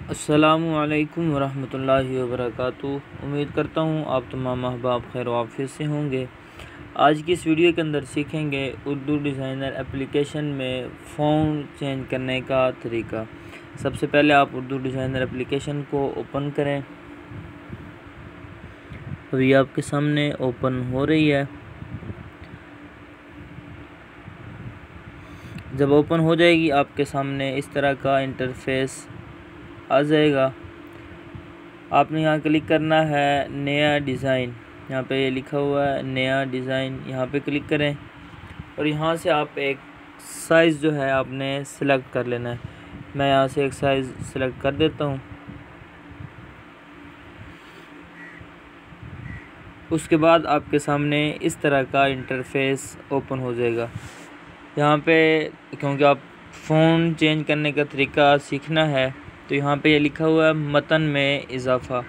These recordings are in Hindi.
अस्सलामुअलैकुम वरहमतुल्लाहि वबरकातुहू। उम्मीद करता हूँ आप तमाम अहबाब खैर वाफियत से होंगे। आज की इस वीडियो के अंदर सीखेंगे उर्दू डिज़ाइनर एप्लीकेशन में फ़ॉन्ट चेंज करने का तरीका। सबसे पहले आप उर्दू डिज़ाइनर एप्लीकेशन को ओपन करें। अभी आपके सामने ओपन हो रही है। जब ओपन हो जाएगी आपके सामने इस तरह का इंटरफेस आ जाएगा। आपने यहाँ क्लिक करना है नया डिज़ाइन, यहाँ पे ये लिखा हुआ है नया डिज़ाइन, यहाँ पे क्लिक करें और यहाँ से आप एक साइज़ जो है आपने सेलेक्ट कर लेना है। मैं यहाँ से एक साइज़ सेलेक्ट कर देता हूँ। उसके बाद आपके सामने इस तरह का इंटरफेस ओपन हो जाएगा। यहाँ पे क्योंकि आप फ़ोन चेंज करने का तरीका सीखना है तो यहाँ पे ये लिखा हुआ है मतन में इजाफ़ा।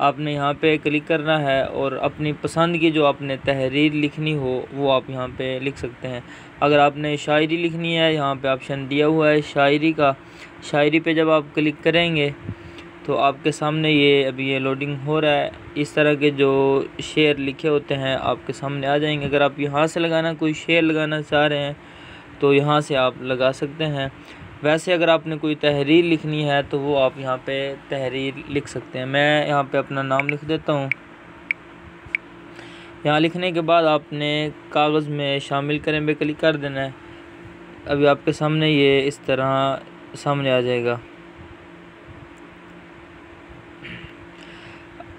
आपने यहाँ पे क्लिक करना है और अपनी पसंद की जो आपने तहरीर लिखनी हो वो आप यहाँ पे लिख सकते हैं। अगर आपने शायरी लिखनी है यहाँ पे ऑप्शन दिया हुआ है शायरी का। शायरी पे जब आप क्लिक करेंगे तो आपके सामने ये अभी ये लोडिंग हो रहा है। इस तरह के जो शेर लिखे होते हैं आपके सामने आ जाएंगे। अगर आप यहाँ से लगाना कोई शेर लगाना चाह रहे हैं तो यहाँ से आप लगा सकते हैं। वैसे अगर आपने कोई तहरीर लिखनी है तो वो आप यहाँ पे तहरीर लिख सकते हैं। मैं यहाँ पे अपना नाम लिख देता हूँ। यहाँ लिखने के बाद आपने कागज़ में शामिल करें पे क्लिक कर देना है। अभी आपके सामने ये इस तरह सामने आ जाएगा।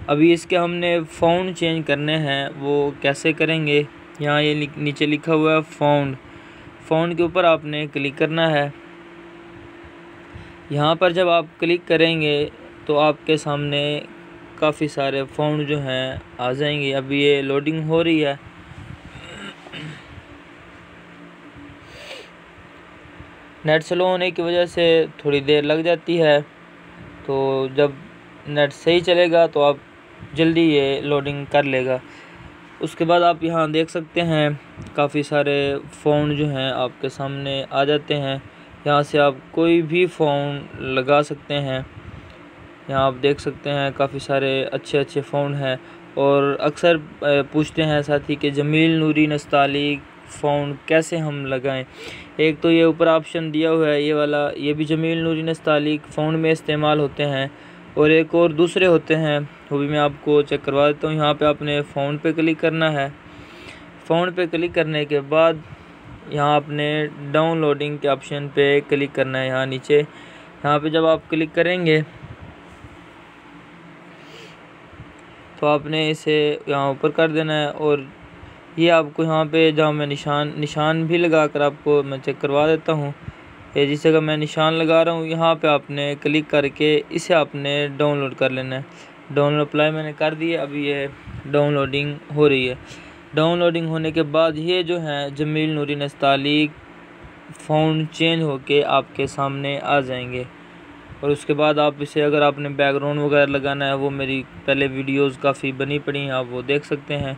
अभी इसके हमने फ़ॉन्ट चेंज करने हैं, वो कैसे करेंगे। यहाँ ये नीचे लिखा हुआ है फ़ॉन्ट के ऊपर आपने क्लिक करना है। यहाँ पर जब आप क्लिक करेंगे तो आपके सामने काफ़ी सारे फ़ॉन्ट जो हैं आ जाएंगे। अभी ये लोडिंग हो रही है। नेट स्लो होने की वजह से थोड़ी देर लग जाती है, तो जब नेट सही चलेगा तो आप जल्दी ये लोडिंग कर लेगा। उसके बाद आप यहाँ देख सकते हैं काफ़ी सारे फ़ॉन्ट जो हैं आपके सामने आ जाते हैं। यहाँ से आप कोई भी फ़ॉन्ट लगा सकते हैं। यहाँ आप देख सकते हैं काफ़ी सारे अच्छे फ़ॉन्ट हैं। और अक्सर पूछते हैं साथी कि जमील नूरी नस्तालिक फ़ॉन्ट कैसे हम लगाएं। एक तो ये ऊपर ऑप्शन दिया हुआ है ये वाला, ये भी जमील नूरी नस्तालिक फ़ॉन्ट में इस्तेमाल होते हैं। और एक और दूसरे होते हैं वो भी मैं आपको चेक करवा देता हूँ। यहाँ पे आपने फ़ॉन्ट पे क्लिक करना है। फ़ॉन्ट पे क्लिक करने के बाद यहाँ आपने डाउनलोडिंग के ऑप्शन पे क्लिक करना है। यहाँ नीचे यहाँ पे जब आप क्लिक करेंगे तो आपने इसे यहाँ ऊपर कर देना है। और ये आपको यहाँ पे जहाँ मैं निशान भी लगा कर आपको मैं चेक करवा देता हूँ। ये जिस जगह मैं निशान लगा रहा हूँ यहाँ पे आपने क्लिक करके इसे आपने डाउनलोड कर लेना है। डाउनलोड अप्लाई मैंने कर दिया। अभी ये डाउनलोडिंग हो रही है। डाउनलोडिंग होने के बाद ये जो है जमील नूरी नस्तालिक फ़ॉन्ट चेंज होके आपके सामने आ जाएंगे। और उसके बाद आप इसे अगर आपने बैकग्राउंड वगैरह लगाना है वो मेरी पहले वीडियोस काफ़ी बनी पड़ी हैं, आप वो देख सकते हैं।